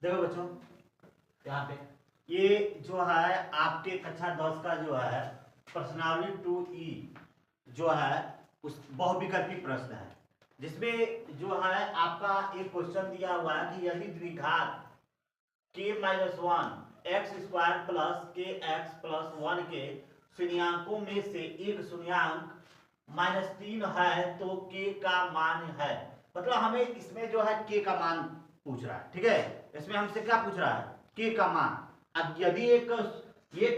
देखो बच्चों, यहाँ पे ये जो है आपके कक्षा 10 का जो है प्रश्नावली 2E जो है उस बहुविकल्पी प्रश्न है, जिसमें जो है आपका एक क्वेश्चन दिया हुआ है कि यदि द्विघात k-1 एक्स स्क्वायर प्लस के एक्स प्लस 1 के शून्यांकों में से एक शून्यांक -3 है तो k का मान है। मतलब हमें इसमें जो है k का मान पूछ रहा है, ठीक है। इसमें हमसे क्या पूछ रहा है, k का मान। अब यदि एक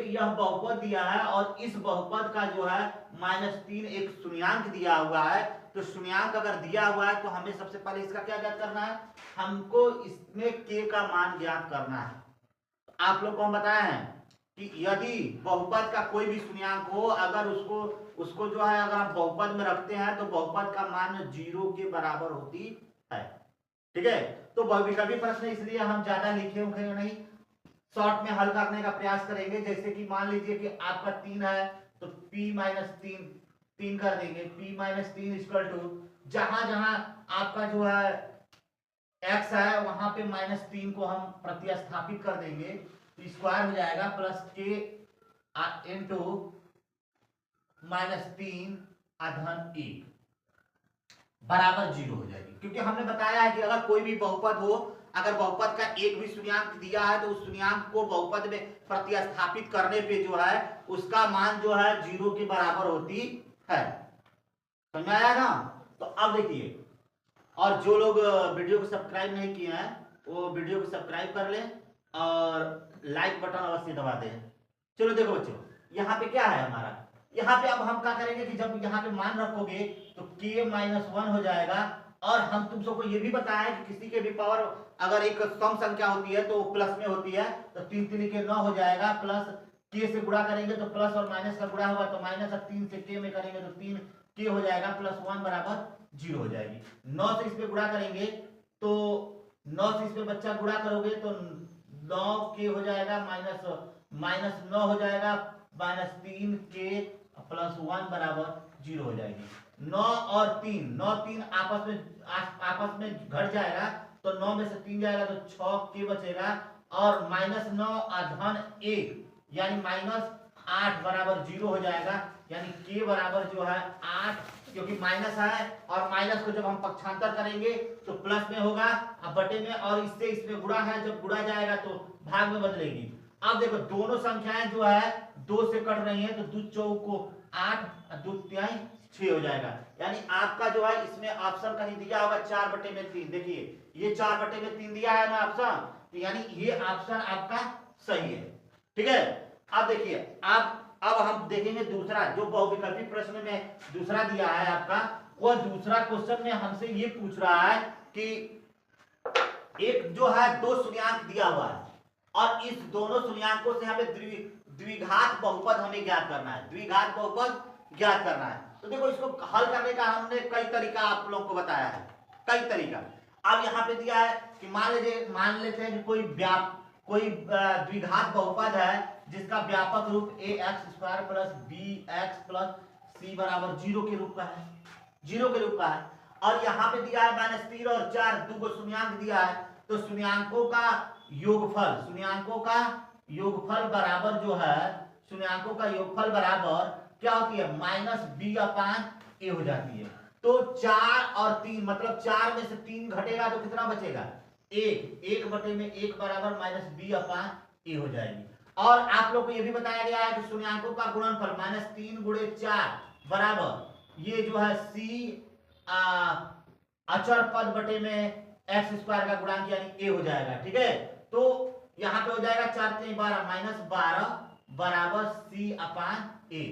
यह बहुपद दिया है और इस बहुपद का जो है -3 एक शून्यांक दिया हुआ है, तो शून्यांक अगर दिया हुआ है तो हमें सबसे पहले इसका क्या ज्ञात करना है, हमको इसमें k का मान ज्ञात करना है। आप लोग को हम बताए हैं कि यदि बहुपद का कोई भी शून्यांक हो, अगर उसको जो है अगर हम बहुपद में रखते हैं तो बहुपद का मान 0 के बराबर होती है, ठीक है। तो बहुविकल्पी प्रश्न इसलिए हम ज्यादा लिखे होंगे नहीं, शॉर्ट में हल करने का प्रयास करेंगे। जैसे कि मान लीजिए कि आपका 3 है तो p-3 कर देंगे, p-3 इक्वल टू जहां जहां आपका जो है x है वहां पे -3 को हम प्रतिस्थापित कर देंगे तो स्क्वायर हो जाएगा प्लस के इंटू -3 अधन 1 बराबर 0 हो जाएगी। क्योंकि हमने बताया है कि अगर कोई भी बहुपद हो, अगर बहुपद का एक भी शून्यांक दिया है तो उस शून्यांक को बहुपद में प्रतिस्थापित करने पे जो है उसका मान जो है 0 के बराबर होती है। समझ में आया ना। तो अब देखिए, और जो लोग वीडियो को सब्सक्राइब नहीं किए हैं वो वीडियो को सब्सक्राइब कर लें और लाइक बटन अवश्य दबा दें। चलो देखो बच्चों, यहाँ पे क्या है हमारा, यहाँ पे अब हम क्या करेंगे कि जब यहाँ पे मान रखोगे तो k-1 हो जाएगा। और हम तुम सबको ये भी बताया कि किसी के भी पावर अगर एक सम संख्या होती है तो प्लस में होती है, तो 3 3 के 9 हो जाएगा, प्लस k से गुणा करेंगे तो प्लस और माइनस का गुणा होगा तो माइनस, और 3 से k में करेंगे तो 3 k हो जाएगा, प्लस 1 बराबर 0 हो जाएगी। 9 से इस पे गुणा करेंगे तो 9 से इस पे बच्चा गुणा करोगे तो 9 k हो जाएगा, माइनस 9 हो जाएगा, -3 k प्लस 1 बराबर 0 हो जाएगी। 9 और 3 आपस में घट जाएगा तो 9 में से 3 जाएगा तो 6 k बचेगा, और -9 अधन 1 यानी -8 बराबर 0 हो जाएगा। यानी k बराबर जो है 8, क्योंकि माइनस है और माइनस को जब हम पक्षांतर करेंगे तो प्लस में होगा अब बटे में, और इससे इसमें गुणा है, जब गुणा जाएगा तो भाग में बदलेगी। अब देखो दोनों संख्याएं जो है 2 से कट रही हैं तो 2 चौक को 8, 2 तिहाई 6 हो जाएगा। यानी आपका जो है इसमें ऑप्शन कहीं दिया होगा 4/3। देखिए ये 4/3 दिया है ना ऑप्शन, तो यानी ये ऑप्शन आपका सही है, ठीक है। अब देखिए अब हम देखेंगे दूसरा जो बहुविकल्पी प्रश्न में दूसरा दिया है आपका, वह दूसरा क्वेश्चन में हमसे ये पूछ रहा है कि एक जो है 2 शून्यांक दिया हुआ है और इस दोनों शून्यांकों से हमें द्विघात बहुपद हमें ज्ञात करना है, द्विघात बहुपद ज्ञात करना है। तो देखो इसको हल करने का हमने कई तरीका आप लोगों को बताया है, कई तरीका। अब यहाँ पे दिया है कि मान लेते हैं कि कोई द्विघात बहुपद है जिसका व्यापक रूप ax² plus bx plus c बराबर 0 के रूप का है, 0 के रूप का है। और यहाँ पे दिया है -3 और 4, 2 शून्यांक दिया है, तो शून्यांकों का योगफल बराबर जो है, शून्यांकों का योगफल बराबर क्या होती है, -b/a हो जाती है। तो 4 और 3 मतलब 4 में से 3 घटेगा तो कितना बचेगा, 1 बटे में 1 बराबर -b/a हो जाएगी। और आप लोग को यह भी बताया गया है कि शून्यांकों का गुणनफल -3 गुणे 4 बराबर ये जो है c अचर पद बटे में x² का गुणांक यानी a हो जाएगा, ठीक है। तो यहाँ पे हो जाएगा 4 3 12 -12 बराबर c/a।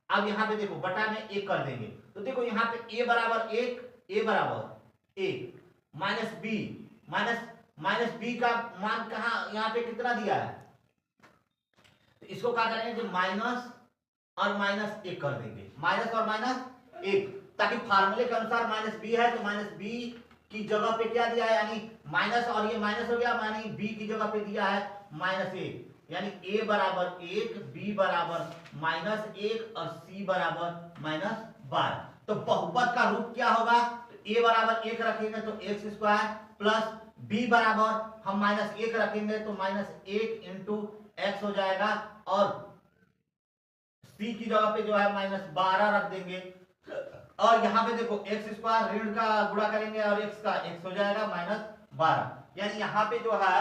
अब यहाँ पे देखो बटा में 1 कर देंगे तो देखो यहाँ पे a बराबर 1 माइनस b का मान कहाँ यहाँ पे कितना दिया है, तो इसको क्या करेंगे कि माइनस और -1 कर देंगे, माइनस और -1, ताकि फार्मूले के अनुसार -b है तो -b की जगह पे क्या दिया है, यानी माइनस और ये माइनस हो गया, यानी b की जगह पे दिया है -1, यानी a बराबर 1, b बराबर -1 और c बराबर -12। तो बहुपद का रूप क्या होगा? तो a बराबर 1 रखेंगे तो एक्स स्क्वायर प्लस b बराबर हम माइनस 1 रखेंगे तो माइनस 1 इंटू एक्स हो जाएगा, और c की जगह पे जो है माइनस 12 रख देंगे, और यहाँ पे देखो एक्स स्क्वायर ऋण का गुणा करेंगे और एक्स का एक्स हो जाएगा माइनस 12, यानी यहाँ पे जो है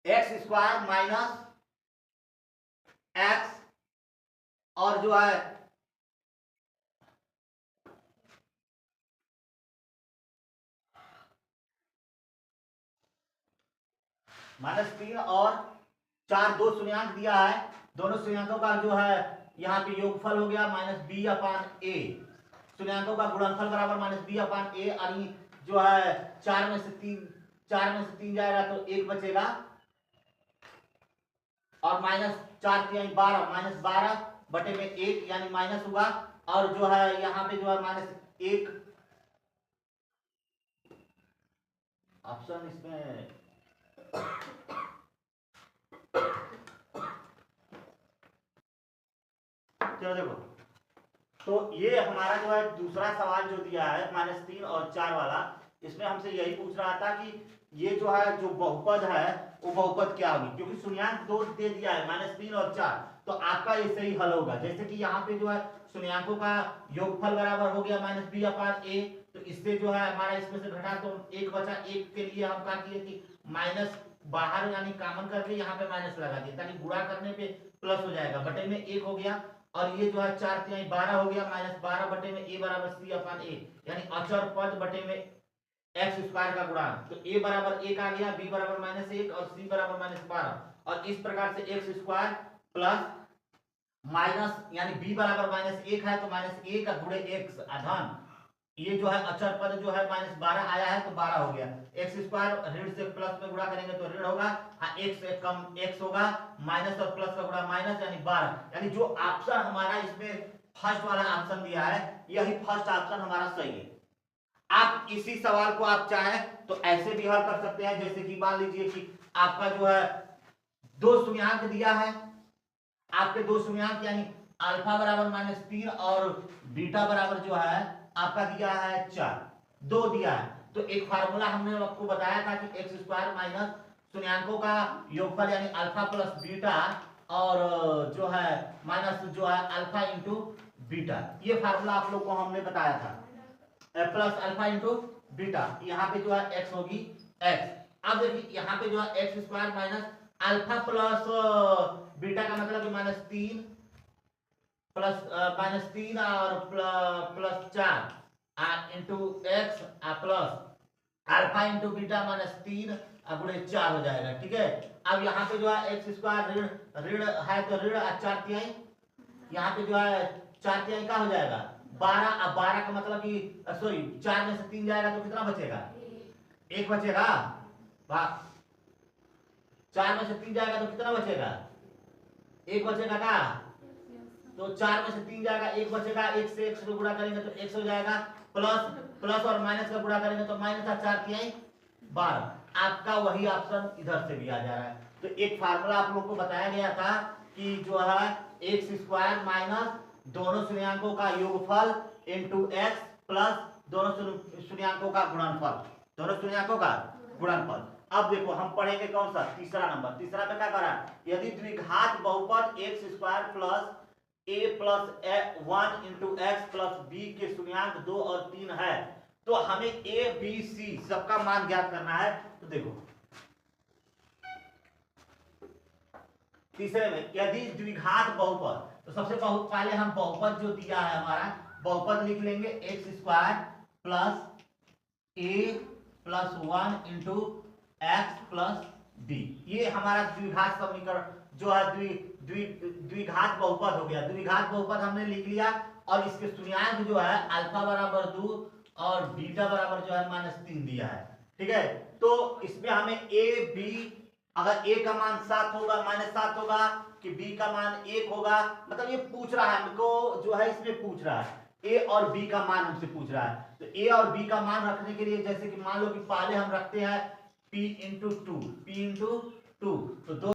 एक्स स्क्वायर माइनस एक्स और जो है -3 और 4 दो शून्यंक दिया है, दोनों शून्यंकों का जो है यहाँ पे योगफल हो गया -b/a, शून्यंकों का गुणनफल बराबर -b/a, और जो है 4 में से 3 जाएगा तो 1 बचेगा, और -4×3 = 12 बटे में 1 यानी माइनस हुआ, और जो है यहाँ पे जो है -1 ऑप्शन इसमें चलो देखो, तो ये हमारा जो है दूसरा सवाल जो दिया है -3 और 4 वाला, इसमें हमसे यही पूछ रहा था कि ये जो है जो बहुपद है वो बहुपद क्या होगी, क्योंकि शून्यंक दो दे दिया है -3 और 4, तो आपका इससे ही हल होगा। जैसे कि यहाँ पे जो है शून्यंकों का योगफल बराबर हो गया -b/a, तो इससे जो है हमारा इसमें से घटा तो 1 बचा, 1 के लिए हम क्या किए कि माइनस बाहर यानी कॉमन करके यहाँ पे माइनस लगा दिए, ताकि गुणा करने पे प्लस हो जाएगा, बटे में 1 हो गया, और ये जो है 4×3 = 12 हो गया, -12 बटे में a बराबर c/a, यानी अचर पद बटे में एक्स स्क्वायर का गुणा, तो a बराबर 1 आ गया, b बराबर -1 और c बराबर -12, और इस प्रकार से एक्स स्क्वायर प्लस माइनस यानी b बराबर -1 है तो -1 गुणे x अधन, ये जो है अचर पद जो है -12 आया है तो 12 हो गया, एक्स स्क्वायर ऋण से प्लस में गुणा करेंगे तो ऋण होगा, हाँ x से कम x होगा, माइनस और प्लस का गुणा माइनस यानी 12, यानी जो ऑप्शन हमारा इसमें फर्स्ट वाला ऑप्शन दिया है यही फर्स्ट ऑप्शन हमारा सही है। आप इसी सवाल को आप चाहें तो ऐसे भी हल कर सकते हैं, जैसे कि मान लीजिए कि आपका जो है दो शून्यंक दिया है, आपके दो शून्यंक यानी अल्फा बराबर -3 और बीटा बराबर जो है आपका दिया है 4, दो दिया है, तो एक फार्मूला हमने आपको बताया था कि एक्स स्क्वायर माइनस शून्यंकों का योगफल यानी अल्फा प्लस बीटा, और जो है माइनस जो है अल्फा इंटू बीटा, ये फार्मूला आप लोग को हमने बताया था, प्लस अल्फा इंटू बीटा, यहाँ पे जो है एक्स होगी एक्स। अब देखिए यहाँ पे जो है x square minus alpha plus beta का मतलब -3 प्लस -3 और plus 4 into x plus alpha into beta -3 गुणे 4 हो जाएगा, ठीक है। अब यहाँ पे जो है एक्स स्क्वायर ऋण है तो ऋण 4/3, यहाँ पे जो है 4/3 का हो जाएगा 12, अब 12 का मतलब कि सॉरी 4 में से 3 जाएगा तो कितना बचेगा, 1 बचेगा, 4 में से 3 जाएगा तो कितना बचेगा, 1 बचेगा का, तो 4 में से 3 जाएगा 1 बचेगा, 1 से x को गुणा करेंगे तो x हो जाएगा, प्लस प्लस और माइनस का गुणा करेंगे तो माइनस 4×3 = 12, आपका वही ऑप्शन इधर से भी आ जा रहा है। तो एक फार्मूला आप लोग को बताया गया था कि जो है एक्स स्क्वायर माइनस दोनों शून्यंकों का योगफल इंटू एक्स प्लस दोनों शून्यंकों का गुणनफल, दोनों शून्यंकों का गुणनफल। अब देखो हम पढ़ेंगे कौन सा, तीसरा नंबर, तीसरा पे क्या करा, यदि द्विघात बहुपद x square plus a plus 1 into x plus b के शून्यंक 2 और 3 है तो हमें a b c सबका मान ज्ञात करना है। तो देखो तीसरे में यदि द्विघात बहुपद, तो सबसे पहले हम बहुपद जो दिया है हमारा बहुपद लिख लेंगे, x square plus a plus 1 into x plus b, ये हमारा द्विघात समीकरण जो है द्विघात बहुपद हो गया। द्विघात बहुपद हमने लिख लिया, और इसके शून्यंक जो है अल्फा बराबर 2 और बीटा बराबर जो है -3 दिया है, ठीक है। तो इसमें हमें a b, अगर a का मान 7 होगा -7 होगा कि b का मान 1 होगा, मतलब ये पूछ रहा है हमको, जो है इसमें पूछ रहा है a और b का मान हमसे पूछ रहा है। तो a और b का मान रखने के लिए जैसे कि मान लो कि पहले हम रखते हैं p इंटू 2, तो 2